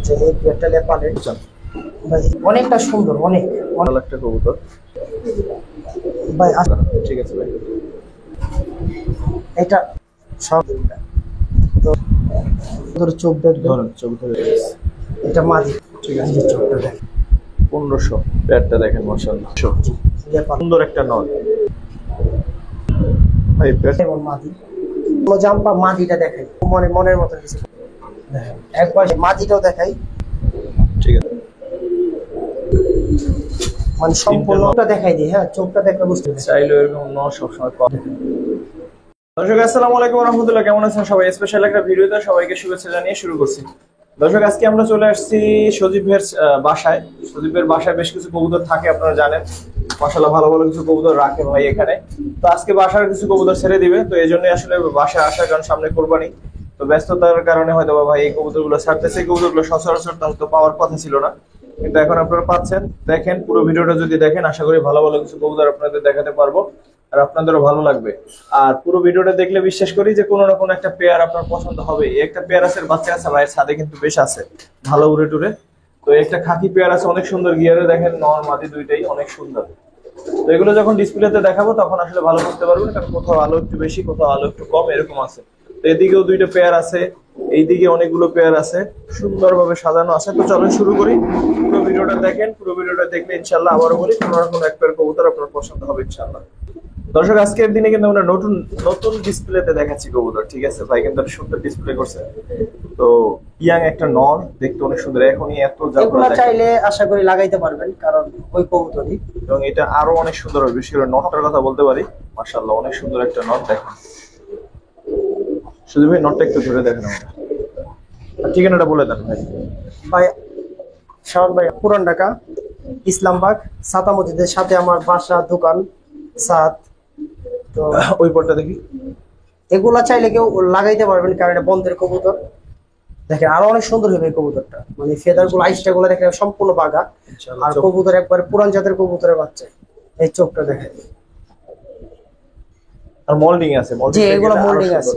যে এই পেয়ারটা লেপালের ভাই অনেকটা সুন্দর, অনেক ভালো একটা কবুতর ভাই। ঠিক আছে ভাই, এটা সব তো তোর চোখ দেখবে, ধরেন চোখ ধরে গেছে। এটা মাদি, ঠিক আছে, যে চোখটা দেখ 1500 পেয়ারটা দেখেন মাশাআল্লাহ, সুন্দর একটা নর ভাই। পেয়ার এবং মাদি জাম্পা মাদিটা দেখাই, মনের মতো কিছু একবার মাদিটাও দেখাই। ঠিক আছে, মানে সম্পূর্ণটা দেখাই দিই। হ্যাঁ, চোখটা দেখলে বুঝতে পারছি। চাইলে এরকম নর সবসময় পাওয়া। দর্শক আসসালামু আলাইকুম ওয়া রাহমাতুল্লাহ, কেমন আছেন সবাই? স্পেশাল একটা ভিডিওতে সবাইকে শুভেচ্ছা জানিয়ে শুরু করছি। দর্শক আজকে আমরা চলে আসছি সজীব ভাইয়ের বাসায়। সজীব ভাইয়ের বাসায় বেশ কিছু কবুতর থাকে, আপনারা জানেন মাশাআল্লাহ ভালো ভালো কিছু কবুতর রাখে ভাই এখানে। তো আজকে বাসার কিছু কবুতর ছেড়ে দিবে, তো এই জন্যই আসলে বাসায় আসার কারণ সামনে কোরবানি, তো ব্যস্ততার কারণে হয়তো ভাই এই কবুতরগুলো ছাড়তেছে। এই কবুতরগুলো সচরাচর হয়তো পাওয়ার কথা ছিল না, কিন্তু এখন আপনারা পাচ্ছেন। দেখেন পুরো ভিডিওটা যদি দেখেন, আশা করি ভালো ভালো কিছু কবুতর আপনাদের দেখাতে পারবো আর আপনাদেরও ভালো লাগবে। আর পুরো ভিডিওটা দেখলে বিশ্বাস করি যে কোনো না কোনো একটা পেয়ার আপনার পছন্দ হবে। একটা পেয়ার আছে, বাচ্চা আছে ভাইয়ের ছাদে কিন্তু বেশ আছে, ভালো উড়ে টুরে। তো একটা খাকি পেয়ার আছে, অনেক সুন্দর গিয়ারে, দেখেন নর মাদি দুইটাই অনেক সুন্দর। তো এগুলো যখন ডিসপ্লেতে দেখাবো তখন আসলে ভালো করতে পারবেন, কারণ কোথাও আলো একটু বেশি, কোথাও আলো একটু কম, এরকম আছে। তো এদিকেও দুইটা পেয়ার আছে, এইদিকে অনেকগুলো পেয়ার আছে, সুন্দরভাবে সাজানো আছে। তো চলেন শুরু করি, পুরো ভিডিওটা দেখেন। পুরো ভিডিওটা দেখলে ইনশাল্লাহ আবারও বলি কোনো না কোনো এক পেয়ার কবুতর আপনার পছন্দ হবে ইনশাল্লাহ। দর্শক আজকের দিনে কিন্তু আমরা নতুন নতুন ডিসপ্লেতে দেখাচ্ছি কবুতর, ঠিক আছে ভাই? কিন্তু সুন্দর ডিসপ্লে করছে। তো ইয়াং একটা নর, দেখতে অনেক সুন্দর, এখনই এত এগুলা চাইলে আশা করি লাগাইতে পারবেন, কারণ ওই কবুতরই। এবং এটা আরো অনেক সুন্দর হবে, বিশেষ করে নটটার কথা বলতে পারি। মাশাআল্লাহ অনেক সুন্দর একটা নট, দেখেন শুধু ভাই নটটা একটু ধরে দেখেন আমরা। ঠিকানাটা বলে দেন ভাই। ভাই শাওন ভাই, পুরান ঢাকা ইসলামবাগ সাতা মসজিদের সাথে আমার বাসা, দোকান, সাত। তো ওই পরটা দেখি। এগুলা চাইলে কেউ লাগাইতে পারবেন, কারণ এটা বন্ধের কবুতর। দেখেন আরো অনেক সুন্দর হবে এই কবুতরটা, মানে ফেদার গুলো, আইসটা গুলো দেখেন সম্পূর্ণ বাঘা। আর কবুতর একবার পুরান জাতের কবুতরের বাচ্চা। এই চোখটা দেখেন, আর মোল্ডিং আছে, যে এগুলো মোল্ডিং আছে,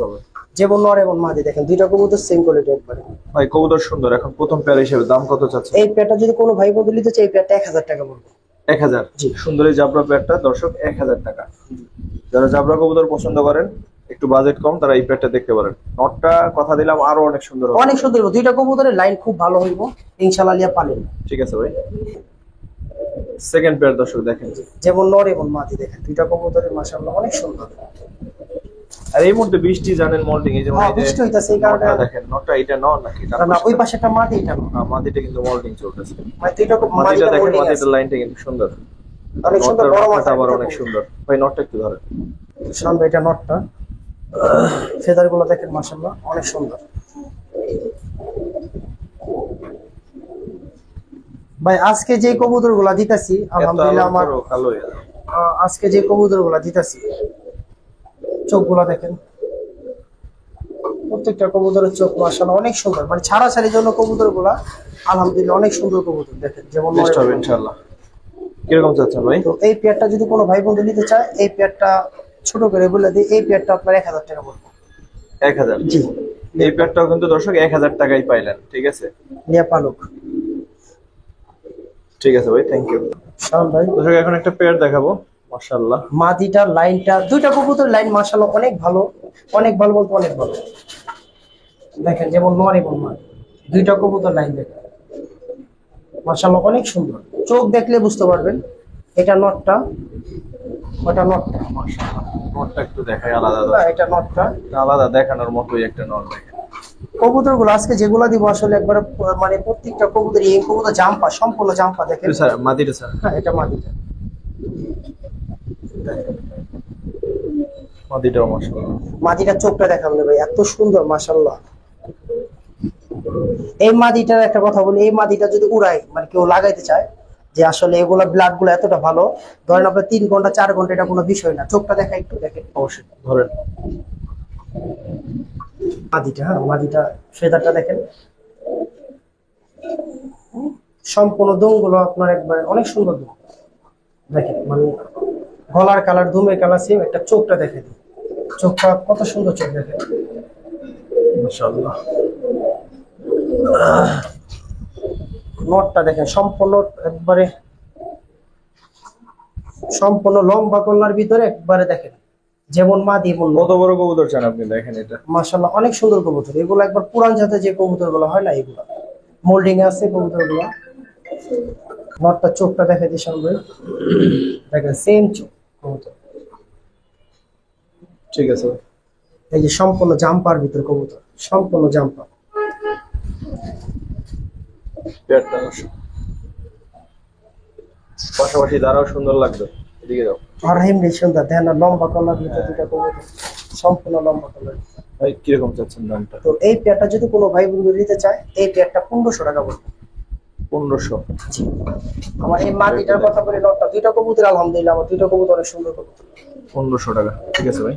যেমন নর এবং মাদি। দেখেন দুইটা কবুতর সেম কোয়ালিটি একবারে। ভাই কবুতর সুন্দর। এখন প্রথম পেয়ার হিসেবে দাম কত চাচ্ছে? এই পেয়ারটা যদি কোনো ভাই বন্ধু নিতে চায়, এই পেয়ারটা 1000 টাকা পড়বে। 1000? জি, সুন্দর এই জাবরা পেয়ারটা দর্শক 1000 টাকা। যারা জাবরা কবুতর পছন্দ করেন, একটু বাজেট কম, তারা এই পেয়ারটা দেখতে পারেন। নটটা কথা দিলাম আরো অনেক সুন্দর হবে, অনেক সুন্দর হবে। দুইটা কবুতরের লাইন খুব ভালো হইব ইনশাআল্লাহ, লিয়া পালেন। ঠিক আছে ভাই। সেকেন্ড পেয়ার দর্শক দেখেন, যেমন নর এবং মাদি, দেখেন দুইটা কবুতরের মাশাআল্লাহ অনেক সুন্দর। আর এই মুহূর্তে বৃষ্টি জানেন, মোল্ডিং, এই যে বৃষ্টি হইতাছে, এই কারণে দেখেন নটটা এটা নর নাকি না, ওই পাশেটা মাদি, এটা নর। না, মাদিটা কিন্তু মোল্ডিং চলতেছে। মানে দুইটা মাদিটা দেখেন, মাদিটার লাইনটা কিন্তু সুন্দর, অনেক সুন্দর, বড় মাথা, আবার অনেক সুন্দর। ভাই নটটা একটু ধরেন। সামনে এটা নটটা, ফেদার গুলো দেখেন মাশাআল্লাহ অনেক সুন্দর। ভাই আজকে যে কবুতর গুলা দিতেছি আলহামদুলিল্লাহ, আমার আজকে যে কবুতর গুলা দিতেছি চোখগুলা দেখেন, প্রত্যেকটা কবুতরের চোখ মাশাআল্লাহ অনেক সুন্দর। মানে ছাড়াছাড়ির জন্য কবুতর গুলা আলহামদুলিল্লাহ অনেক সুন্দর কবুতর। দেখেন যেমন ইনশাআল্লাহ। কিরকম চাচ্ছেন ভাই? তো এই পেয়ারটা যদি কোনো ভাই বন্ধু নিতে চায়, এই পেয়ারটা ছোট করে বলে দিই, এই পেয়ারটা আপনার 1000 টাকা পড়বে। 1000? জি। এই পেয়ারটাও কিন্তু দর্শক 1000 টাকায় পাইলেন, ঠিক আছে? নিয়া পালক। ঠিক আছে ভাই, থ্যাংক ইউ। শাওন ভাই, দর্শক এখন একটা পেয়ার দেখাবো, মাশাআল্লাহ। মাদিটার লাইনটা, দুইটা কবুতর লাইন মাশাআল্লাহ অনেক ভালো, অনেক ভালো বলতে অনেক ভালো। দেখেন যেমন নর এবং মাদি, দুইটা কবুতর লাইন দেখেন মাশাআল্লাহ অনেক সুন্দর। চোখ দেখলে বুঝতে পারবেন এটা নটটা, ওটা নটটা। মাশাআল্লাহ নটটা একটু দেখাই আলাদা, এটা নটটা আলাদা দেখানোর মতোই একটা নট। দেখেন কবুতর গুলো আজকে যেগুলা দিব আসলে একবার, মানে প্রত্যেকটা কবুতর, এই কবুতর জাম্পা, সম্পূর্ণ জাম্পা। দেখেন স্যার মাদিটা, স্যার হ্যাঁ এটা মাদিটা, মাদিটাও মাশাআল্লাহ। মাদিটার চোখটা দেখাবেন ভাই, এত সুন্দর মাশাআল্লাহ। এই মাদিটার একটা কথা বলি, এই মাদিটা যদি উড়াই, মানে কেউ লাগাইতে চায়, যে আসলে এগুলা ব্লাড গুলো এতটা ভালো, ধরেন আপনার 3 ঘন্টা 4 ঘন্টা, এটা কোনো বিষয় না। চোখটা দেখা একটু দেখেন, অবশ্যই ধরেন মাদিটা। হ্যাঁ মাদিটা ফেদারটা দেখেন, সম্পূর্ণ দমগুলো আপনার একবার অনেক সুন্দর দম। দেখেন মানে গলার কালার, দুমের কালার সেম। একটা চোখটা দেখে দিই, চোখটা কত সুন্দর চোখ দেখেন মাশাআল্লাহ। নটটা দেখেন সম্পূর্ণ একবারে সম্পূর্ণ লম্বা কল্লার ভিতরে একবারে দেখেন যেমন মাদি বলল। কত বড় কবুতর চান আপনি, দেখেন এটা মাশাআল্লাহ অনেক সুন্দর কবুতর। এগুলো একবার পুরান জাতের যে কবুতর গুলো হয় না, এগুলো মোল্ডিং এ আছে কবুতর গুলো। নটটা চোখটা দেখে দিই সামনে, দেখেন সেম চোখ কবুতর। ঠিক আছে। এই যে সম্পূর্ণ জাম্পার ভিতর কবুতর, সম্পূর্ণ জাম্পার। পেয়ারটা পাশাপাশি দাঁড়াও সুন্দর লাগবে, এদিকে যাও আর এমনি সুন্দর দেখেন না, লম্বা কলার ভিতর দুটা কবুতর, সম্পূর্ণ লম্বা কলার। ভাই কিরকম চাচ্ছেন দামটা? তো এই পেয়ারটা যদি কোনো ভাই বন্ধু নিতে চায়, এই পেয়ারটা 1500 টাকা পড়বে। 1500? আমার এই মাটিটার কথা বলে নটটা দুইটা কবুতর, আলহামদুলিল্লাহ আমার দুইটা কবুতর অনেক সুন্দর কবুতর। 1500 টাকা, ঠিক আছে ভাই।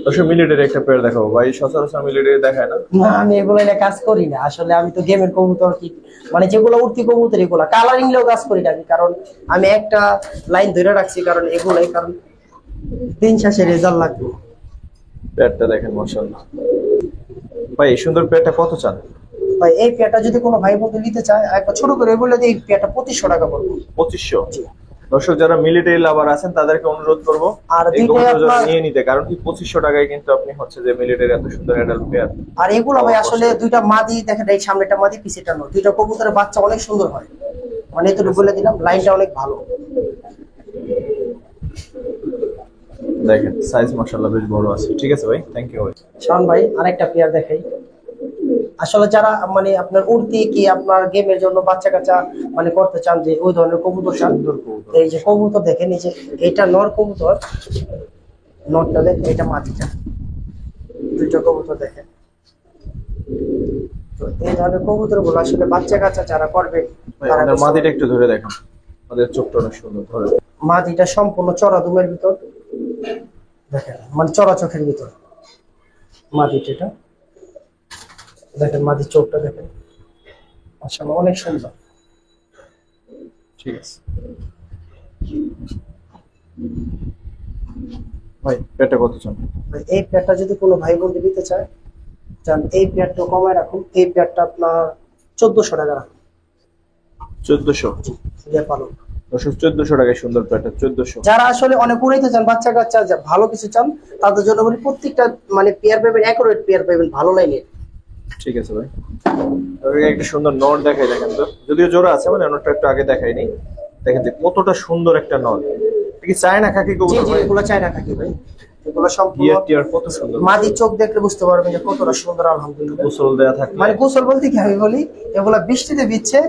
দর্শক মিলিটারি একটা পেয়ার দেখাবো ভাই, সচরাচর মিলিটারি দেখায় না। না আমি এগুলো নিয়ে কাজ করি না আসলে, আমি তো গেমের কবুতর কি মানে যেগুলো উঠতি কবুতর এগুলো কালারিং লেও কাজ করি না আমি, কারণ আমি একটা লাইন ধরে রাখছি, কারণ এগুলাই কারণ দিন শেষে রেজাল্ট লাগবে। পেয়ারটা দেখেন মাশাআল্লাহ ভাই, এই সুন্দর পেয়ারটা কত চান? ভাই এই পেয়ারটা যদি কোনো ভাই বন্ধু নিতে চায়, একবার ছোট করে বলে দিই, এই পেয়ারটা 2500 টাকা পড়বে। 2500? দর্শক যারা মিলিটারি লাভার আছেন তাদেরকে অনুরোধ করবো আর এই দুইটাই কবুতরগুলো আপনার, নিয়ে নিতে, কারণ কি 2500 টাকায় কিন্তু আপনি হচ্ছে যে মিলিটারি এত সুন্দর অ্যাডাল্ট পেয়ার। আর এগুলো ভাই আসলে দুইটা মাদি দেখেন, এই সামনেটা মাদি পিছেটা নয়, দুইটা কবুতরের বাচ্চা অনেক সুন্দর হয়, মানে এতটুকু বলে দিলাম, লাইনটা অনেক ভালো। দেখেন সাইজ মাশাআল্লাহ বেশ বড় আছে। ঠিক আছে ভাই, থ্যাংক ইউ ভাই। শাওন ভাই আরেকটা পেয়ার দেখাই। আসলে যারা মানে আপনার উড়তি কি আপনার গেমের জন্য বাচ্চা কাচ্চা মানে করতে চান, যে ওই ধরনের কবুতর চান, এই যে কবুতর দেখেন, এই যে এটা নর কবুতর, নরটা দেখেন, এটা মাদিটা, দুইটা কবুতর দেখেন। তো এই ধরনের কবুতর গুলো আসলে বাচ্চা কাচ্চা যারা করবে ভাই তারা আমাদের মাদিটা একটু ধরে দেখেন, আমাদের চোখটা অনেক সুন্দর ধরে। মাদিটা সম্পূর্ণ চড়া দুমের ভিতর দেখেন, মানে চড়া চোখের ভিতর মাদিটা, এটা দেখেন মাদির চোখটা দেখেন মাশাআল্লাহ অনেক সুন্দর। ঠিক আছে ভাই, পেয়ারটা কত চান? এই পেয়ারটা যদি কোনো ভাই বন্ধু নিতে চায়, চান এই পেয়ারটা কমায় রাখুন, এই পেয়ারটা আপনার 1400 টাকা রাখুন। 1400? পালন দর্শক 1400 টাকায় সুন্দর পেয়ারটা, 1400। যারা আসলে অনেক উড়াইতে চান, বাচ্চা কাচ্চা ভালো কিছু চান, তাদের জন্য বলি প্রত্যেকটা মানে পেয়ার পাবেন, অ্যাকুরেট পেয়ার পাবেন ভালো লাইনের। ঠিক আছে ভাই, একটা সুন্দর নর দেখাই, দেখেন তো, যদিও জোড়া আছে, মানে নরটা একটু আগে দেখাই নি, দেখেন যে কতটা সুন্দর একটা নর। কি চায় না খাকি জি কবুতর জি ভাই? এগুলো চাই না থাকি ভাই, এগুলো সম্পূর্ণ গিয়ার টিয়ার কত সুন্দর, মাদির চোখ দেখলে বুঝতে পারবেন যে কতটা সুন্দর আলহামদুলিল্লাহ। গোসল দেয়া থাকলে, মানে গোসল বলতে কি আমি বলি, এগুলা বৃষ্টিতে ভিজছে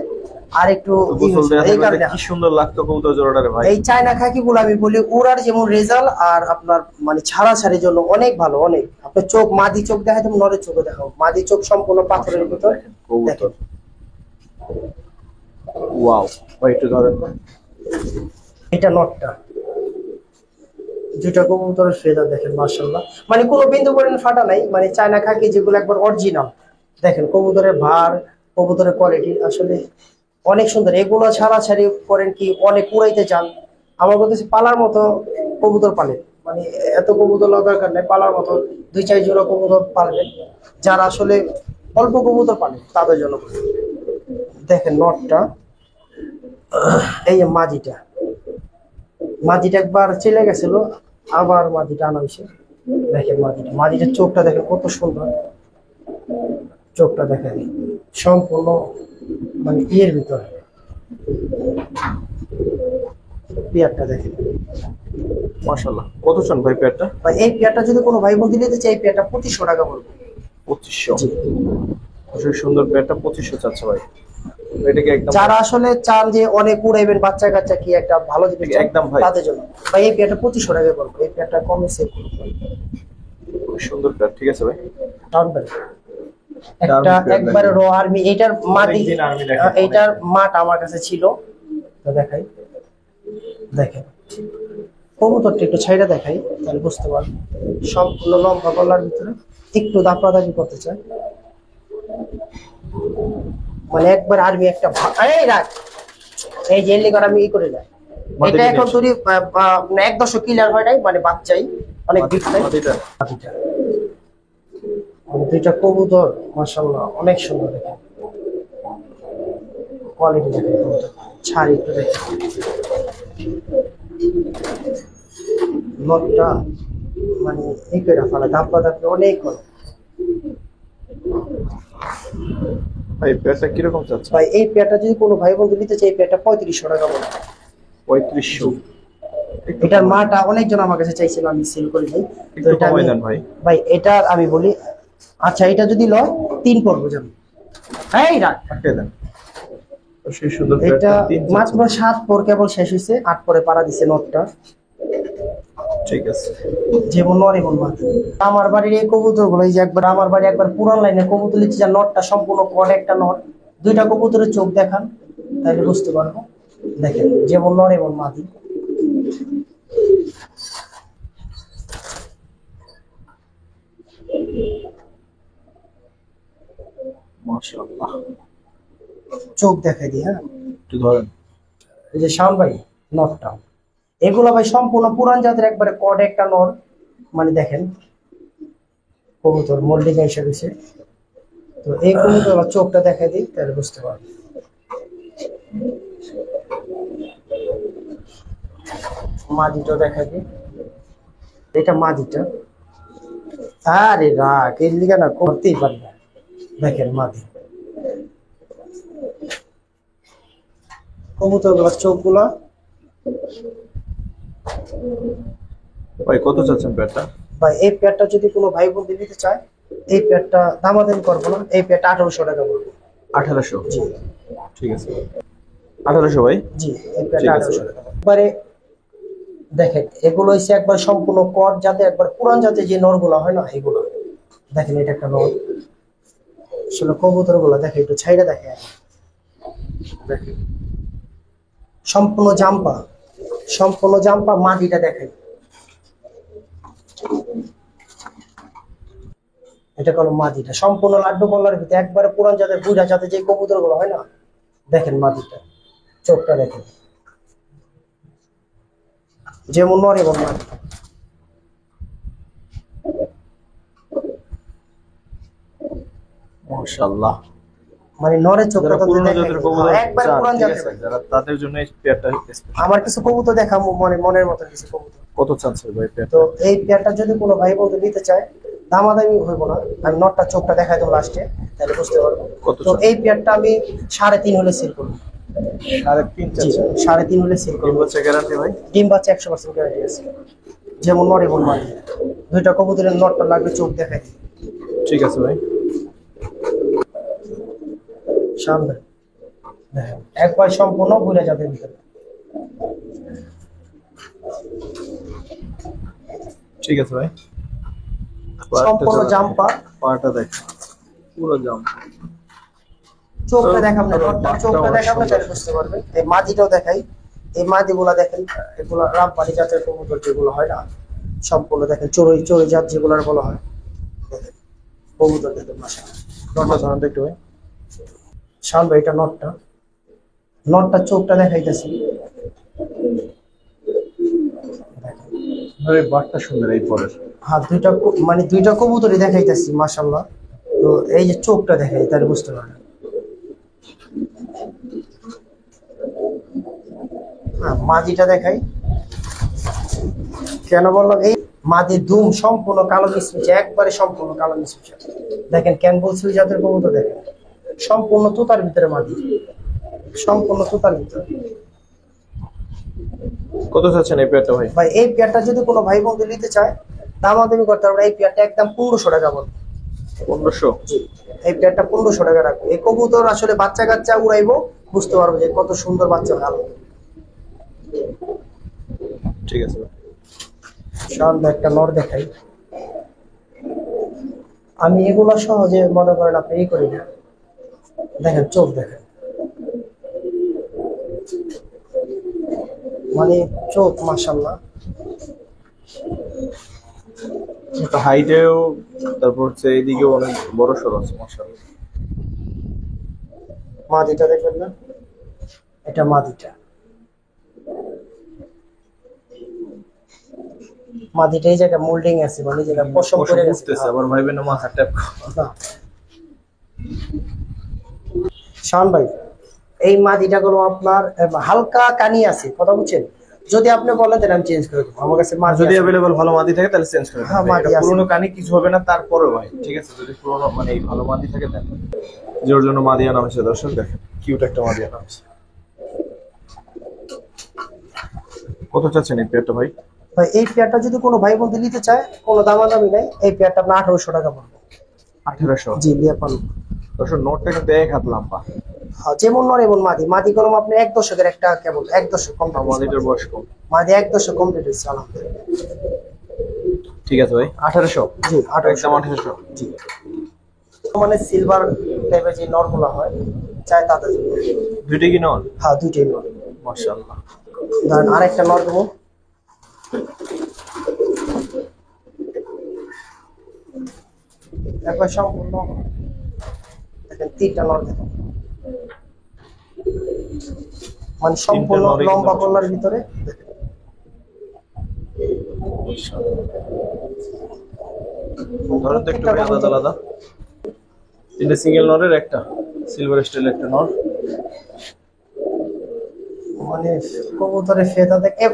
আর একটু গোসল দেয়া এই থাকলে কারণে কি সুন্দর লাগতো কবুতর জোড়াটারে ভাই। এই চায়না খাকি গুলো আমি বলি উড়ার যেমন রেজাল্ট আর আপনার মানে ছাড়াছাড়ির জন্য অনেক ভালো, অনেক। আপনার চোখ মাদি চোখ দেখায় তুমি নরের চোখে দেখাও, মাদি চোখ সম্পূর্ণ পাথরের ভিতর কবুতর। দেখেন। ওয়াও ভাই, একটু ধরেন তো। এটা নটটা, দুইটা কবুতরের ফেদার দেখেন মাশাআল্লাহ, মানে কোনো বিন্দু পরিমাণ ফাটা নাই, মানে চায়না খাকি যেগুলো একবার অরিজিনাল। দেখেন কবুতরের ভার, কবুতরের কোয়ালিটি আসলে অনেক সুন্দর। এগুলো ছাড়াছাড়ি করেন কি অনেক উড়াইতে চান, আমার বলতেছি পালার মতো কবুতর পালেন, মানে এত কবুতর লওয়ার দরকার নেই, পালার মতো 2-4 জোড়া কবুতর পালবেন, যারা আসলে অল্প কবুতর পালেন তাদের জন্য। দেখেন নটটা, এই যে মাদিটা, মাদিটা একবার চলে গেছিল, আবার মাদিটা আনা হয়েছে। দেখেন মাদিটা, মাদিটার চোখটা দেখেন কত সুন্দর, চোখটা দেখেন সম্পূর্ণ মানে ইয়ের ভিতরে। পেয়ারটা দেখেন মাশাআল্লাহ, কত চান ভাই পেয়ারটা? ভাই এই পেয়ারটা যদি কোনো ভাই বন্ধু নিতে চাই, এই পেয়ারটা 2500 টাকা পড়বে। 2500? আসলে সুন্দর পেয়ারটা 2500 চাচ্ছে ভাই। এটাকে একদম যারা আসলে চান যে অনেক উড়াইবেন, বাচ্চা কাচ্চা কি একটা ভালো জিনিস চান, একদম ভাই তাদের জন্য ভাই এই পেয়ারটা 2500 টাকা পড়বে। এই পেয়ারটা কমে সেল করবে, খুব সুন্দর পেয়ার। ঠিক আছে ভাই, একটা একবারে র আর্মি, এটার মাটি, অনেকদিন আর্মি দেখেন, এটার মাঠ আমার কাছে ছিল, তো দেখাই। দেখেন কবুতরটা একটু ছাইড়া দেখাই তাহলে বুঝতে পারবেন, সম্পূর্ণ লম্বা গলার ভিতরে একটু দাপাদাপি করতে চায়, মানে একবার আর্মি একটা এই রাখ, এই যে এলিগার আমি ই করে যায়। এটা এখন তৈরি 1 দশক ক্লিয়ার হয় নাই, মানে বাচ্চাই অনেক বিগ সাইজ। মানে দুইটা কবুতর মাশাআল্লাহ অনেক সুন্দর দেখে, কোয়ালিটি দেখে কবুতর। ছাড়ি একটু দেখে, নটটা মানে এই করে ফেলা দাপ্পা দাপ্পি অনেক করে। ভাই পেয়ারটা কিরকম চাচ্ছে? ভাই এই পেয়ারটা যদি কোনো ভাই বন্ধু নিতে চাই, এই পেয়ারটা 3500 টাকা বলে। 3500। এটার মাটা অনেকজন আমার কাছে চাইছিল, আমি সেল করি ভাই। তো একটু এটা কমাই আমি দেন ভাই। ভাই এটা আমি বলি, আচ্ছা এটা যদি লয় 3 পড়বো যাবে। এই রাখ কাটে দেন। তো সেই সুন্দর এটা পেয়ারটা 3 মাত্র চাচ্ছেন। 7 পর কেবল শেষ হয়েছে, 8 পরে পাড়া দিছে নটটা। ঠিক আছে। যেমন নরে মন মাথা আমার বাড়ির এই কবুতর গুলো, এই যে একবার আমার বাড়ি একবার পুরান লাইনের কবুতর লিখছে, যা নটটা সম্পূর্ণ কট একটা নট। দুইটা কবুতরের চোখ দেখান তাহলে বুঝতে পারবো। দেখেন যেমন নরে মন মাদি। মাশাআল্লাহ। চোখ দেখাই দিই, হ্যাঁ একটু ধরেন। এই যে শাওন ভাই নটটা, এগুলো ভাই সম্পূর্ণ পুরান জাতের একবারে কট একটা নর। মানে দেখেন কবুতর মল্লিকা হিসেবে সে। তো এই কবুতর চোখটা দেখাই দিই তাহলে বুঝতে পারবো। মাদিটা দেখাই দিই, এটা মাদিটা। আরে রাগ এর লিগা না করতেই পারি না। দেখেন মাদি কবুতর গুলা চোখ গুলা। ভাই কত চাচ্ছেন পেয়ারটা? ভাই এই পেয়ারটা যদি কোনো ভাই বোন নিতে চায়, এই পেয়ারটা দামাদামি করবো না, এই পেয়ারটা 1800 টাকা পড়বে। 1800। জি ঠিক আছে 1800 ভাই। জি, এই ঠিক পেয়ারটা আছে 1800 টাকা। এবারে দেখেন এগুলো হচ্ছে একবার সম্পূর্ণ কট জাতে, একবার পুরান জাতে যে নরগুলো হয় না এগুলো। দেখেন এটা একটা নর। আসলে কবুতর গুলো দেখে একটু ছাইড়া দেখে, দেখেন সম্পূর্ণ জাম্পা, সম্পূর্ণ জাম্পা। মাদিটা দেখেন, এটা কোনো মাদিটা সম্পূর্ণ লাড্ডু কলার ভিতরে একবারে পুরান জাতের বুড়া জাতে যে কবুতর গুলো হয় না। দেখেন মাদিটা, চোখটা দেখেন যেমন নর এবং মাদি। মাশাআল্লাহ। মানে নরের চোখটা যারা তো পুরনো দেখাই জাতের দিই। কবুতর একবার চান, পুরান ঠিক জাতের আছে, ভাই। যারা তাদের জন্য এই পেয়ারটা স্পেশাল। আমার কিছু কবুতর দেখাবো, মানে মনের মতো কিছু কবুতর। কত চাচ্ছেন ভাই পেয়ারটা? তো এই পেয়ারটা যদি কোনো ভাই বলতে নিতে চায়, দামাদামি হইব না, আমি নটটা চোখটা দেখাই দেবো লাস্টে তাহলে বুঝতে পারবো। কত তো চান? এই পেয়ারটা আমি 3.5 হলে সেল করবো। 3.5 জি চাচ্ছেন? 3.5 হলে সেল তিন করবো। বছর গ্যারান্টি ভাই? ডিম বাচ্চা 100% গ্যারান্টি আছে। যেমন নর এবং মাদি, দুইটা কবুতরের নটটা লাগবে, চোখ দেখাই দিই। ঠিক আছে ভাই। সামনে দেখেন একবার সম্পূর্ণ বুড়া জাতের ভিতরে। ঠিক আছে ভাই। সম্পূর্ণ জাম্পা। পাটা দেখ, পুরো জাম্প। চোখটা দেখাবো না, নটটা বাঘটা চোখটা অনেক দেখাবো সুন্দর। তাহলে বুঝতে পারবেন। এই মাদিটাও দেখাই, এই মাদিগুলা দেখেন, এগুলা রামপানি জাতের কবুতর যেগুলো হয় না, সম্পূর্ণ দেখেন চড়ুই চড়ুই জাত যেগুলার বলা হয়। দেখেন কবুতর দেখেন মাশাআল্লাহ। নটটা ধরেন তো একটু ভাই। শাল ভাই এটা নটটা, নটটা চোখটা দেখাইতেছি। ভাই বাঘটা সুন্দর এই পরের। হ্যাঁ দুইটা মানে দুইটা কবুতরই দেখাইতেছি মাশাআল্লাহ। তো এই যে চোখটা দেখাই তাহলে বুঝতে পারবেন। হ্যাঁ মাদিটা দেখাই, কেন বললাম এই মাদির দুম সম্পূর্ণ কালো মিশমিশে, একবারে সম্পূর্ণ কালো মিশমিশে। দেখেন কেন বলছি ওই জাতের কবুতর দেখেন, সম্পূর্ণ তুতার ভিতরে মাদি, সম্পূর্ণ তুতার ভিতরে। কত চাচ্ছেন এই পেয়ারটা ভাই? ভাই এই পেয়ারটা যদি কোনো ভাই বন্ধু নিতে চায়, দামাদামি করতে পারবে। এই পেয়ারটা একদম 1500 টাকা বল। 1500? জি এই পেয়ারটা 1500 টাকা রাখবো। এই কবুতর আসলে বাচ্চা কাচ্চা উড়াইবো, বুঝতে পারবো যে কত সুন্দর বাচ্চা ভালো। ঠিক আছে ভাই। সামনে একটা নর দেখাই, আমি এগুলো সহজে মনে করেন আপনি এই করি না। দেখেন চোখ দেখেন, মানে চোখ মাশাআল্লাহ। হাইটেও, তারপর হচ্ছে এইদিকেও অনেক বড় সড় আছে মাশাআল্লাহ। মাদিটা দেখবেন না, এটা মাদিটা। মাদিটা এই জায়গা মোল্ডিং আছে, মানে যেটা পশম করে গেছে। বুঝতেছে আবার ভাইবেন না মাথা ট্যাপ। শান ভাই, এই মাদিটা গুলো আপনার হালকা কানি আছে, কথা বুঝছেন? যদি আপনি বলেন তাহলে আমি চেঞ্জ করে দেবো। আমার কাছে মাদি যদি আছে। अवेलेबल ভালো মাদি থাকে তাহলে চেঞ্জ করে হ্যাঁ, দেন। মাদি এটা আছে। পুরনো কানে কিছু হবে না তারপরেও ভাই, ঠিক আছে? যদি পুরনো মানে এই ভালো মাদি থাকে দেন। যার জন্য মাদি আনা হয়েছে দর্শক, দেখেন কিউট একটা মাদি আনা হয়েছে। কত চাচ্ছেন এই পেয়ারটা ভাই? ভাই এই পেয়ারটা যদি কোনো ভাই বন্ধু নিতে চায়, কোনো দামাদামি নাই, এই পেয়ারটা আপনার 1800 টাকা পড়বে। 1800? জি, লিয়া পালু। দর্শক নোটটা কিন্তু এক হাত লম্বা। হ্যাঁ, যেমন নর এমন মাদি। মাদি কলম আপনি 1 দশকের একটা, কেবল 1 দশক কম। মাদিটার বয়স কম। মাদি 1 দশক কমপ্লিট হয়েছে আলহামদুলিল্লাহ। ঠিক আছে ভাই, 1800? জি, 1800। একদম 1800। জি, মানে সিলভার টাইপের যে নরগুলো হয়, চাই তাদের জন্য। দুইটাই কি নর? হ্যাঁ, দুইটাই নর। মাশাআল্লাহ। ধরেন আরেকটা নর দেবো। একবার সম্পূর্ণ দেখেন 3টা নর দেবো, মানে সম্পূর্ণ নরই কিন্তু লম্বা কলার ভিতরে। ধরেন তো একটু ভাই আলাদা আলাদা। তিনটা সিঙ্গেল নরের একটা সিলভার স্টাইল একটা নর। মানে কবুতরের ফেদা দেখে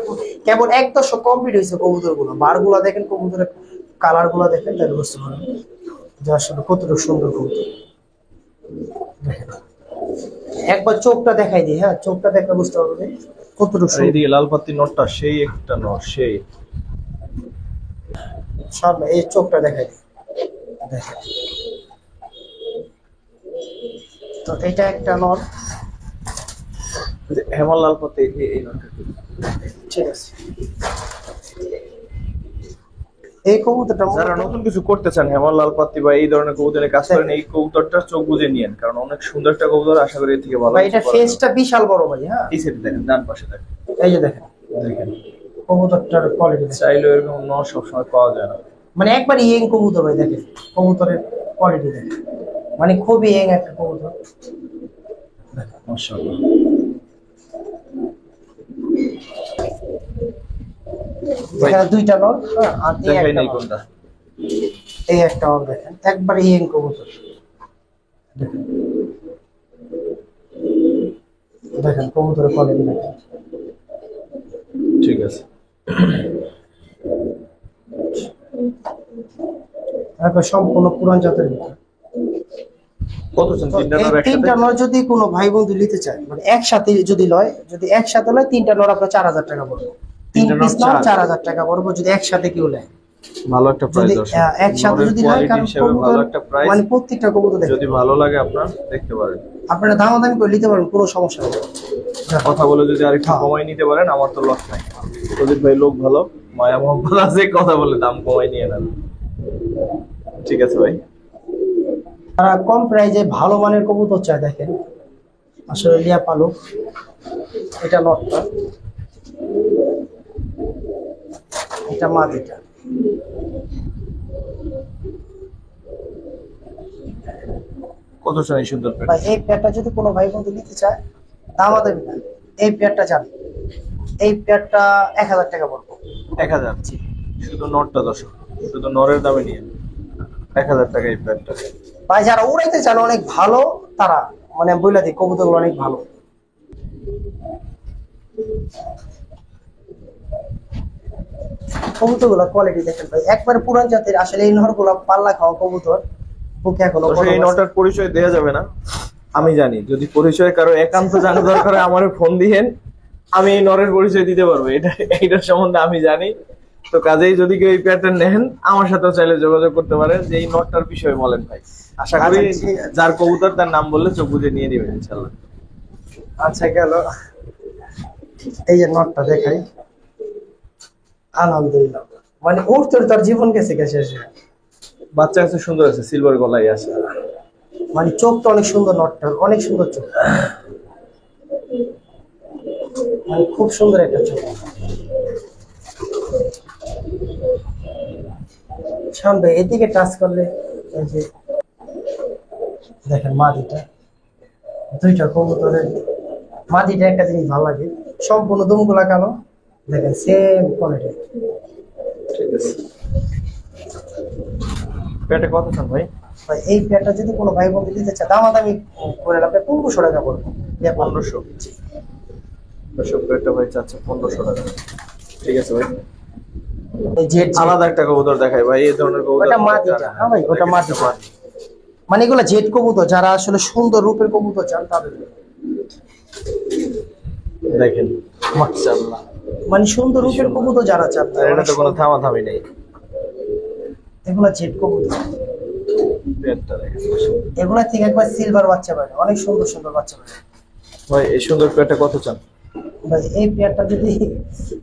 কেবল 1 দশক কমপ্লিট হয়েছে কবুতর গুলো। বার গুলা দেখেন, কবুতরের কালার গুলা দেখেন, তাহলে বুঝতে পারবেন যে আসলে কতটা সুন্দর কবুতর। দেখেন, একবার চোখটা দেখাই দিই। হ্যাঁ, চোখটা দেখলে বুঝতে পারবেন কতটা আর সুন্দর। এইদিকে লাল পাত্তি নরটা সেই একটা নর, সেই। সামনে এই চোখটা দেখাই দিই, দেখেন। তো এটা একটা নর। হেমাল লাল পাত্তি এই নরটা। ঠিক আছে, এই কবুতরটা যারা নতুন কিছু করতে চান হেমাল লাল পাত্তি বা এই ধরনের কবুতরে কাজ করেন, এই কবুতরটা চোখ বুজে নিয়েন, কারণ অনেক সুন্দর একটা কবুতর। আশা করি এর থেকে ভালো ভাই, কিছু এটা করা যাবে ফেসটা বিশাল বড় ভাই। হ্যাঁ, না। এই সাইডে দেখেন, ডান পাশে দেখেন, এই যে দেখেন দেখেন কবুতরটার কোয়ালিটি। চাইলেও এরকম নর সবসময় পাওয়া যায় না। মানে একবার ইয়েং কবুতর ভাই, দেখেন কবুতরের কোয়ালিটি দেখেন, মানে খুবই ইয়েং একটা কবুতর। মাশাআল্লাহ। এখানে 2টা নর। হ্যাঁ, আর এই দেখাই একটা নাই নর। কোনটা। এই একটা নর দেখেন, একবার ইয়েং কবুতর। দেখেন, দেখেন কবুতরের কোয়ালিটি দেখেন। ঠিক আছে। একবার সম্পূর্ণ পুরান জাতের ভিতর। কত চান তো তিনটা এই নর একসাথে? 3টা নর যদি কোনো ভাই বন্ধু নিতে চায়, মানে একসাথে যদি লয়, যদি একসাথে লয় 3টা নর আপনার 4000 টাকা পড়বে। 3 তিনটা নর পিস নর 4,000 4000 টাকা পড়বে যদি একসাথে কেউ নেয়। ভালো একটা প্রাইস যদি দর্শক। একসাথে নরের যদি হয়, কোয়ালিটি কারণ হিসেবে ভালো কবুতর একটা প্রাইস। মানে প্রত্যেকটা কবুতর দেখেন, যদি ভালো লাগে আপনার দেখতে পারেন। আপনারা দামাদামি করে নিতে পারবেন, কোনো সমস্যা নেই। কথা বলে যদি আরেকটু হ্যাঁ। কমাই নিতে পারেন, আমার তো লস নাই। প্রদীপ ভাই লোক ভালো, মায়া মোহাম্মদ আছে, কথা বলে দাম কমাই নিয়ে নেন। ঠিক আছে ভাই। তারা কম প্রাইজে ভালো মানের কবুতর চায়, দেখেন আসলে লিয়া পালক। এটা নটটা, এটা মাদিটা। কত চান এই সুন্দর পেট? ভাই এই পেয়ারটা যদি কোনো ভাই বন্ধু নিতে চায়, দামাদামি না, এই পেয়ারটা যান, এই পেয়ারটা 1000 টাকা পড়বে। 1000? শুধু নরটা দর্শক, শুধু নরের দামে নিয়ে 1000 টাকা এই পেটটা। ভাই যারা উড়াইতে চান অনেক ভালো, তারা মানে বইলা দিই কবুতরগুলো অনেক ভালো। কবুতরগুলো কোয়ালিটি দেখেন ভাই, একবারে পুরান জাতের। আসলে এই নহরগুলো পাল্লা খাওয়া কবুতর, বুকে এখনো দর্শক, এই গরম আছে। নটার পরিচয় দেয়া যাবে না, আমি জানি। যদি পরিচয় কারো একান্ত জানা দরকার হয় আমারে ফোন দিয়েন, আমি এই নরের পরিচয় দিতে পারবো। এইটার সম্বন্ধে আমি জানি। তো কাজেই যদি কেউ এই পেয়ারটা নেন, আমার সাথেও চাইলে যোগাযোগ করতে পারেন যে এই নটটার বিষয়ে বলেন ভাই। আশা করি আচ্ছা, ঠিক আছে। যার কবুতর তার নাম বললে চোখ বুজে নিয়ে নেবেন ইনশাল্লাহ। আচ্ছা, গেল। এই যে নটটা দেখাই, আলহামদুলিল্লাহ, মানে ওর তার জীবন গেছে গেছে শেষে। বাচ্চা আছে, সুন্দর আছে, সিলভার গলায় আছে। মানে চোখটা অনেক সুন্দর, নটটা অনেক সুন্দর চোখ, মানে খুব সুন্দর একটা চোখ। শান ভাই এদিকে টাচ করলে, এই যে দেখেন মাদিটা, 2টা কবুতরের মাদিটা একটা জিনিস ভালো লাগে, সম্পূর্ণ দুমগুলা কালো, দেখেন সেম কোয়ালিটি। ঠিক আছে। পেয়ারটা কত চান ভাই? ভাই এই পেয়ারটা যদি কোনো ভাই বন্ধু নিতে চায় দামাদামি করে রাখবে 1500 টাকা পড়বে। 1500। দর্শক পেয়ারটা ভাই চাচ্ছে 1500 টাকা। ঠিক আছে ভাই। এই যে আলাদা একটা কবুতর দেখাই ভাই, এই ধরনের কবুতর ওটা মাদিটা। হ্যাঁ ভাই ওটা মাদিটা, মানে এগুলো জেড কবুতর, যারা আসলে সুন্দর রূপের কবুতর চান তাদের দেখেন মাশাআল্লাহ, মানে সুন্দর রূপের কবুতর যারা চান আর এটা তো কোনো থামাথামি নেই। এগুলো জেড কবুতর। পেয়ারটা দেখেন এগুলা থেকে একবার সিলভার বাচ্চা পাবে, অনেক সুন্দর সুন্দর বাচ্চা পাবে। ভাই। এই সুন্দর পেয়ারটা কত চান? ভাই এই পেয়ারটা যদি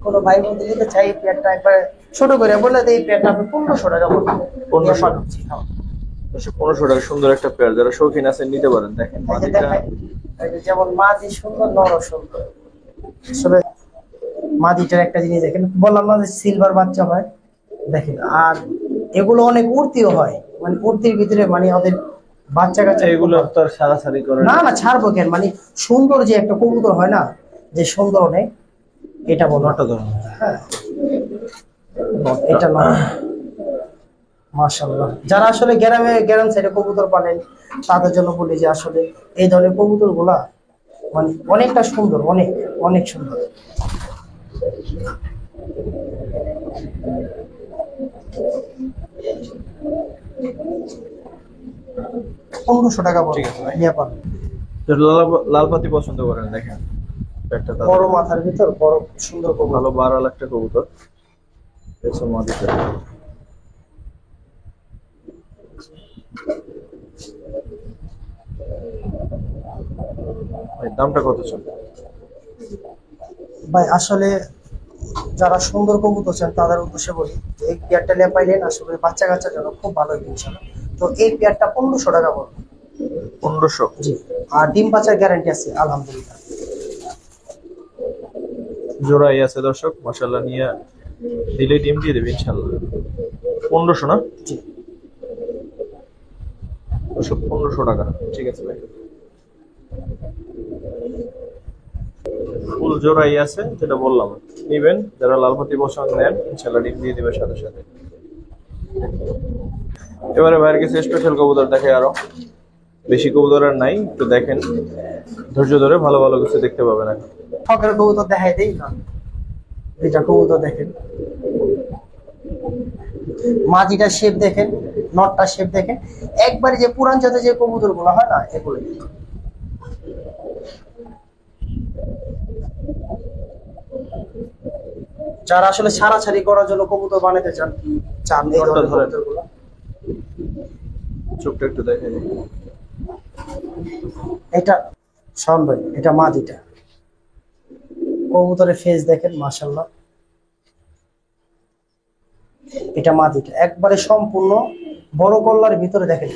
কোনো ভাই বন্ধু নিতে চাই, এই পেয়ারটা একবার ছোট করে বলে দেয়, এই পেয়ারটা আপনি 1500 টাকা পড়বে। 1500 1500 টাকা সুন্দর একটা পেয়ার, যারা শৌখিন আছেন নিতে পারেন। দেখেন এই যে মাদিটা দেখাই, এই যে যেমন মাদি সুন্দর, নর সুন্দর। আসলে মাদিটার একটা জিনিস দেখেন, বললাম না যে সিলভার বাচ্চা হয়, দেখেন। আর এগুলো অনেক উড়তিও হয়, মানে উড়তির ভিতরে মানে ওদের বাচ্চা কাচ্চা এগুলো তো আর সারাসারি করে না না ছাড়বো কেন, মানে সুন্দর যে একটা কবুতর হয় না, যে সুন্দর অনেক, এটা বলো। নটা ধরুন। হ্যাঁ এটা না, মাশাআল্লাহ। যারা আসলে গ্রাম সাইডে কবুতর পালেন তাদের জন্য বলি যে আসলে এই ধরনের কবুতর গুলা মানে অনেকটা সুন্দর, অনেক অনেক সুন্দর। পনেরোশো টাকা ঠিক আছে ভাই। নিয়ে পাবেন। লাল পাতি পছন্দ করেন, দেখেন একটা বড় মাথার ভিতর বড় সুন্দর কবুতর। ভালো বাড়াল একটা কবুতর। দেখছো মাদিটা ভাই, দামটা কত চান? ভাই আসলে যারা সুন্দর কবুতর চান তাদের উদ্দেশ্যে বলি যে এই পেয়ারটা নিয়ে পাইলেন আসলে বাচ্চা কাচ্চার জন্য খুব ভালো ইনশাআল্লাহ। তো এই পেয়ারটা 1500 টাকা পড়বে। 1500। জি, আর ডিম বাচ্চার গ্যারান্টি আছে আলহামদুলিল্লাহ। জোড়াই আছে দর্শক, মাশাআল্লাহ, নিয়ে দিলে ডিম দিয়ে দেবে ইনশাআল্লাহ। 1500 না? জি দর্শক 1500 টাকা। ঠিক আছে ভাই। ফুল জোড়াই আছে, যেটা বললাম নিবেন। যারা লালপাতি পছন্দ নেন ইনশাআল্লাহ ডিম দিয়ে দিবে সাথে সাথে। এবারে ভাইয়ের কাছে স্পেশাল কবুতর দেখে, আরো বেশি কবুতর আর নাই, একটু দেখেন ধৈর্য ধরে, ভালো ভালো কিছু দেখতে পাবেন এখন। ফকের কবুতর দেখাই দেই না, দুইটা কবুতর দেখেন, মাঝিটা শেপ দেখেন, নটটা শেপ দেখেন, একবারে যে পুরান জাতের যে কবুতর গুলো হয় না এগুলো। যারা আসলে ছাড়াছাড়ি করার জন্য কবুতর বানাতে চান চান এই ধরনের কবুতরগুলো। চোখটা একটু দেখে নিন। এটা শাওন ভাই, এটা মাদিটা, কবুতরের ফেস দেখেন মাশাআল্লাহ। এটা মাদিটা একবারে সম্পূর্ণ বড় কল্লার ভিতরে দেখেন,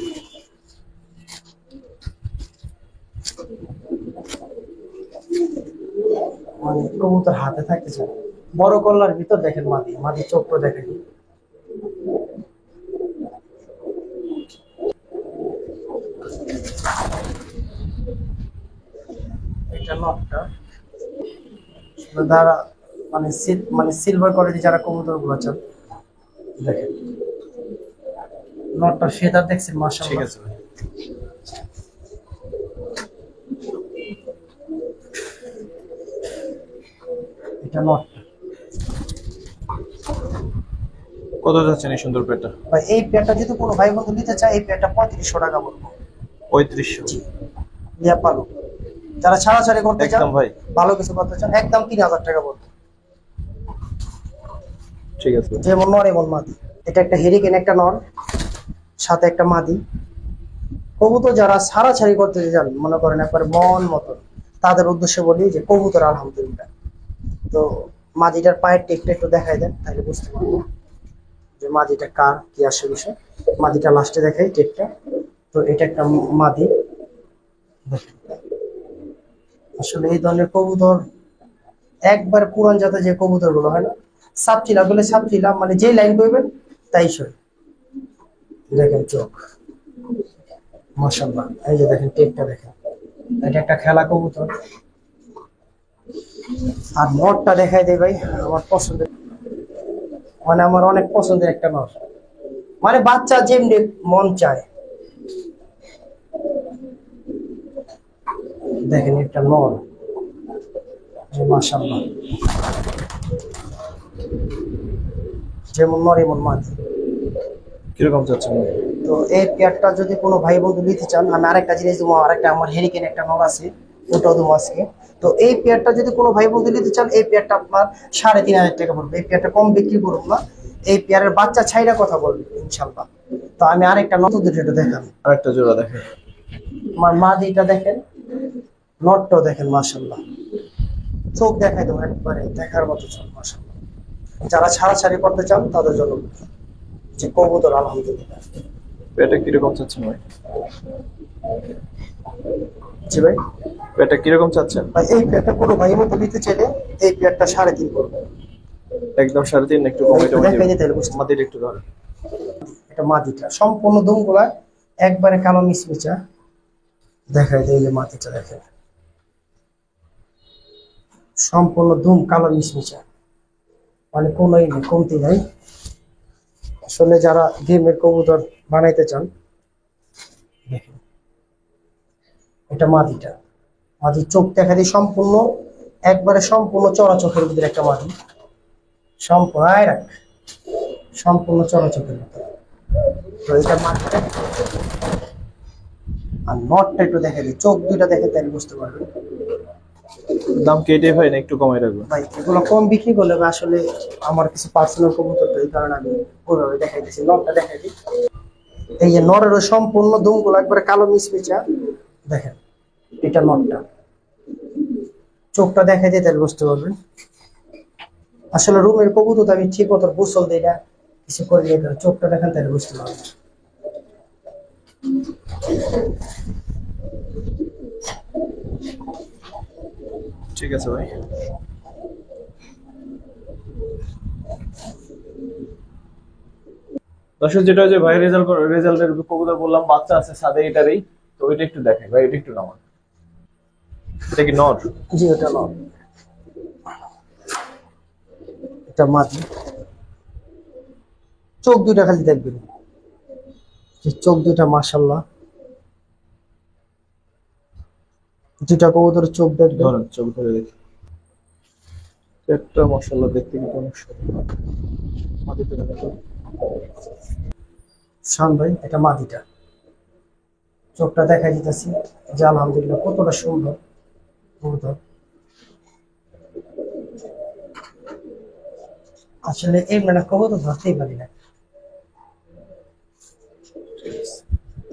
মানে কবুতর হাতে থাকতে চায়, বড় কল্লার ভিতর দেখেন মাদি, মাদি চোখটা দেখেন। এটা নটটা যারা মানে সিলভার কোয়ালিটি যারা কবুতর গুলো চান দেখেন, নটটা ফেদার দেখছেন ঠিক মাশাআল্লাহ। আছে ভাই। এটা নটটা। কত যাচ্ছেন এই সুন্দর পেয়ারটা? ভাই এই পেয়ারটা যদি কোনো ভাই বন্ধু নিতে চায় এই পেয়ারটা 3500 টাকা পড়বে। 3500। জি নিয়ে পালো। যারা ছাড়াছাড়ি করতে চান একদম ভাই, ভালো কিছু করতে চান একদম 3000 টাকা পড়বে। ঠিক আছে। যেমন নর এমন মাদি, এটা একটা হেরিকেন, একটা নর সাথে একটা মাদি কবুতর। যারা ছাড়াছাড়ি করতে চান মনে করেন একবার মন মতন, তাদের উদ্দেশ্যে বলি যে কবুতর আলহামদুলিল্লাহ। তো মাদিটার পায়ের টেকটা একটু দেখাই দেন তাহলে বুঝতে পারবো যে মাদিটা কার কি আসে বিষয়। মাদিটা লাস্টে দেখাই টেকটা। তো এটা একটা মাদি দেখেন। আসলে এই ধরনের কবুতর একবার পুরান জাতের যে কবুতর গুলো হয় না, সাপচিলা বলে সাপচিলা, মানে যে লাইন করবেন তাই সই। দেখেন চোখ মাশাআল্লাহ, এই যে দেখেন টেকটা দেখেন, এটা একটা খেলা কবুতর। আর নটটা দেখাই দেয় ভাই আমার পছন্দের, মানে আমার অনেক পছন্দের একটা নর, মানে বাচ্চা যেমনি মন চায়। দেখেন একটা নর, মাশাআল্লাহ, যেমন নর এমন মাদি। কিরকম চাচ্ছেন? তো এই পেয়ারটা যদি কোনো ভাই বন্ধু নিতে চান, আমি আরেকটা জিনিস দেবো, আরেকটা আমার হেরিকেন একটা নর আছে, ওটাও দেবো আজকে। তো এই পেয়ারটা যদি কোনো ভাই বন্ধু নিতে চান, এই পেয়ারটা আপনার 3,500 টাকা পড়বে। এই পেয়ারটা কম বিক্রি করুন না, এই পেয়ারের বাচ্চা ছাইরা কথা বলবে ইনশাল্লাহ। তো আমি আরেকটা নতুন দুটো দেখান, আরেকটা জোড়া দেখেন। আমার মাদিটা দেখেন, নটটাও দেখেন মাশাল্লাহ, চোখ দেখাই দেবো একবারে দেখার মতো চোখ মাশাল্লাহ। যারা ছাড়াছাড়ি করতে চান তাদের জন্য যে কবুতর আলহামদুলিল্লাহ। পেটা কিরকম চাচ্ছেন ভাই? জি ভাই, পেটা কিরকম চাচ্ছেন? ভাই এই পেয়ারটা কোনো ভাই মতো নিতে চাইলে এই পেয়ারটা 3.5 করবে। একদম 3.5, একটু কমে টমে দেখাই দিতে হবে, বুঝতে মাদির একটু ধরেন। এটা মাটিটা সম্পূর্ণ দুমগুলা একবারে কালো মিচমিচা। দেখাই দেয় যে মাটিটা দেখেন, সম্পূর্ণ ধুম কালো মিচমিচা, মানে কোনোই নেই, কমতি নাই। আসলে যারা গেমের কবুতর বানাইতে চান, দেখেন এটা মাটিটা, মাটির চোখ দেখা দিই সম্পূর্ণ, একবারে সম্পূর্ণ চড়া চোখের ভিতরে একটা মাটি, সম্পূর্ণ সম্পূর্ণ চড়া চোখের ভিতরে। তো এটা মাটিটা, আর নটটা একটু দেখে দিই, চোখ দুইটা দেখে তাহলে বুঝতে পারবেন। দাম কেটে ভাই না একটু কমাই রাখবেন ভাই এগুলো কম বিক্রি করলে আসলে আমার কিছু পার্সোনাল কবুতর, তো এই কারণে আমি ওইভাবে দেখাই দিচ্ছি। নটটা দেখাই দিই, এই যে নরের সম্পূর্ণ দুমগুলো একবারে কালো মিচমিচা দেখেন, এটা নটটা, চোখটা দেখাই দিই তাহলে বুঝতে পারবেন। আসলে রুমের কবুতর আমি ঠিক মতো গোসল দিই না, কিছু করি না, চোখটা দেখেন তাহলে বুঝতে পারবেন। ঠিক আছে ভাই। দর্শক, যেটা যে ভাই রেজাল্টের কবুতর বললাম বাচ্চা আছে সাদে এটারই, তো ওইটা একটু দেখেন ভাই, এটা একটু নামান। এটা কি নর? জি ওটা নট, এটা মাটি। চোখ দুইটা খালি দেখবেন, যে চোখ দুইটা মাশাল্লাহ, দুইটা কবুতরের চোখ দেখবেন। ধরেন চোখ ধরে দেখি, একটা মাশাআল্লাহ দেখতে কিন্তু অনেক সুন্দর। মাটিতে দেখেন শান ভাই, এটা মাটিটা, চোখটা দেখা দিতেছি যে আলহামদুলিল্লাহ কতটা সুন্দর কবুতর। আসলে এই মানে কবুতর ধরতেই পারি না।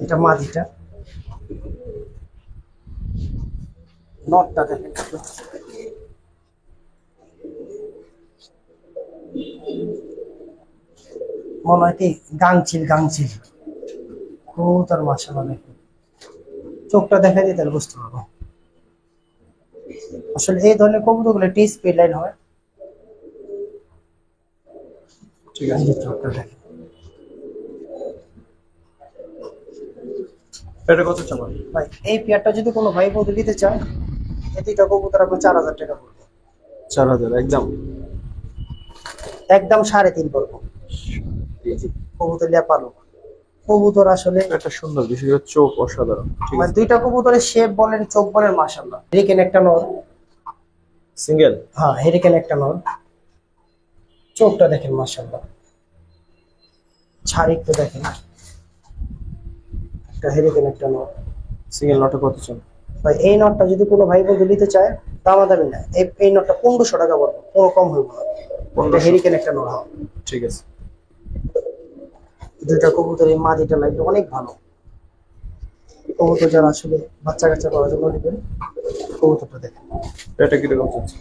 এটা মাটিটা, নটটা দেখেন একটু। মনে হয় কি গাংচিল কবুতর মাশাআল্লাহ দেখেন, চোখটা দেখা দিই তাহলে বুঝতে পারবো। আসলে এই ধরনের কবুতরগুলো টি স্পিড লাইন হয়। ঠিক এই আছে। যে চোখটা দেখেন, এটা কত চামান? ভাই এই পেয়ারটা যদি কোনো ভাই বন্ধু নিতে চায়, এই দুইটা কবুতর আপনার 4,000 টাকা পড়বে। 4,000 একদম? একদম 3.5 পড়বো। কবুতর লেপালো কবুতর, আসলে একটা সুন্দর, বিশেষ করে চোখ অসাধারণ। ঠিক মানে আছে। দুইটা কবুতরের শেপ বলেন, চোখ বলেন মাশাআল্লাহ। হেরিকেন একটা নর, সিঙ্গেল? হ্যাঁ হেরিকেন একটা নর, চোখটা দেখেন মাশাআল্লাহ, ছাড় একটু দেখেন, একটা হেরিকেন একটা নর। সিঙ্গেল নটা কত চান? ভাই এই নটটা যদি কোনো ভাই বন্ধু নিতে চায়, দামাদামি না, এই নটটা 1500 টাকা পড়বে, কোনো কম হইব না। এটা হেরিকেন একটা নর। হ্যাঁ ঠিক আছে। দুইটা কবুতর, এই মাদিটা লাগবে অনেক ভালো কবুতর, যারা আসলে বাচ্চা কাচ্চা করার জন্য নেবেন কবুতরটা দেখেন। এটা কিরকম চাচ্ছে?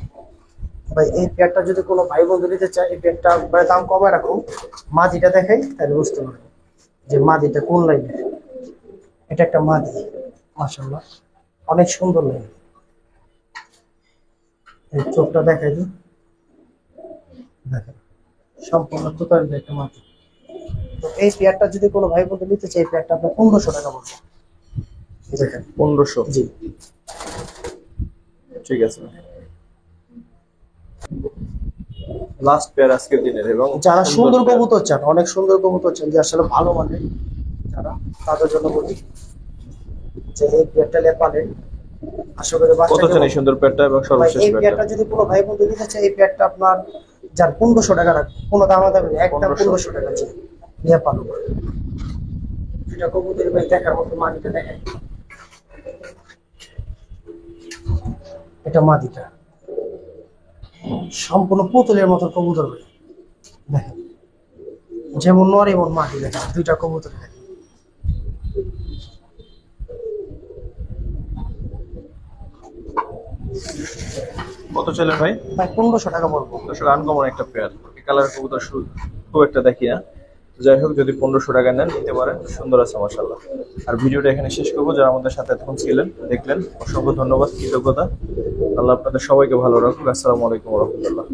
ভাই এই পেয়ারটা যদি কোনো ভাই বন্ধু নিতে চায়, এই পেয়ারটা মানে দাম কমায় রাখুন, মাদিটা দেখাই তাহলে বুঝতে পারবেন যে মাদিটা কোন লাইনের। এটা একটা মাদি মাশাআল্লাহ, অনেক সুন্দর লাইন। এই চোখটা দেখাই দিই, দেখেন সম্পূর্ণ তোতার একটা মাদি। তো এই পেয়ারটা যদি কোনো ভাই বন্ধু নিতে চায়, এই পেয়ারটা আপনার 1500 টাকা পড়বে। দেখেন 1500? জি। ঠিক আছে। লাস্ট পেয়ার আজকের দিনের এবং যারা সুন্দর pair। কবুতর চান, অনেক সুন্দর কবুতর চান যে আসলে ভালো মানের, যারা তাদের জন্য বলি যে এই পেয়ারটা পালেন, আশা করি কত বাচ্চা চান এই সুন্দর পেয়ারটা এবং ভাই সর্বশেষ এই পেয়ারটা? পেয়ারটা যদি কোনো ভাই বন্ধু নিতে চায়, এই পেয়ারটা আপনার যার 1500 টাকা রাখবে, কোনো দামাদামি নেই, একদম 1500 টাকা চাই নিয়ে পালন। এটা কবুতর ভাই দেখার মতো, মাটিটা দেখেন, এটা মাটিটা সম্পূর্ণ পুতুলের মতো কবুতর ভাই, দেখেন যেমন নর এমন মাটি, দেখেন দুইটা কবুতর দেখেন। কত চলে ভাই? ভাই 1500 টাকা বলবো। দর্শক আনকমন একটা পেয়ার, এই কালার কবুতর খুব একটা দেখি না। যাই হোক, যদি 1500 টাকা নেন নিতে পারেন, সুন্দর আছে মাশাআল্লাহ। আর ভিডিওটা এখানে শেষ করবো। যারা আমাদের সাথে এতক্ষণ ছিলেন, দেখলেন, অসংখ্য ধন্যবাদ, কৃতজ্ঞতা। আল্লাহ আপনাদের সবাইকে ভালো রাখুক। আসসালামু আলাইকুম ওয়া রাহমাতুল্লাহ।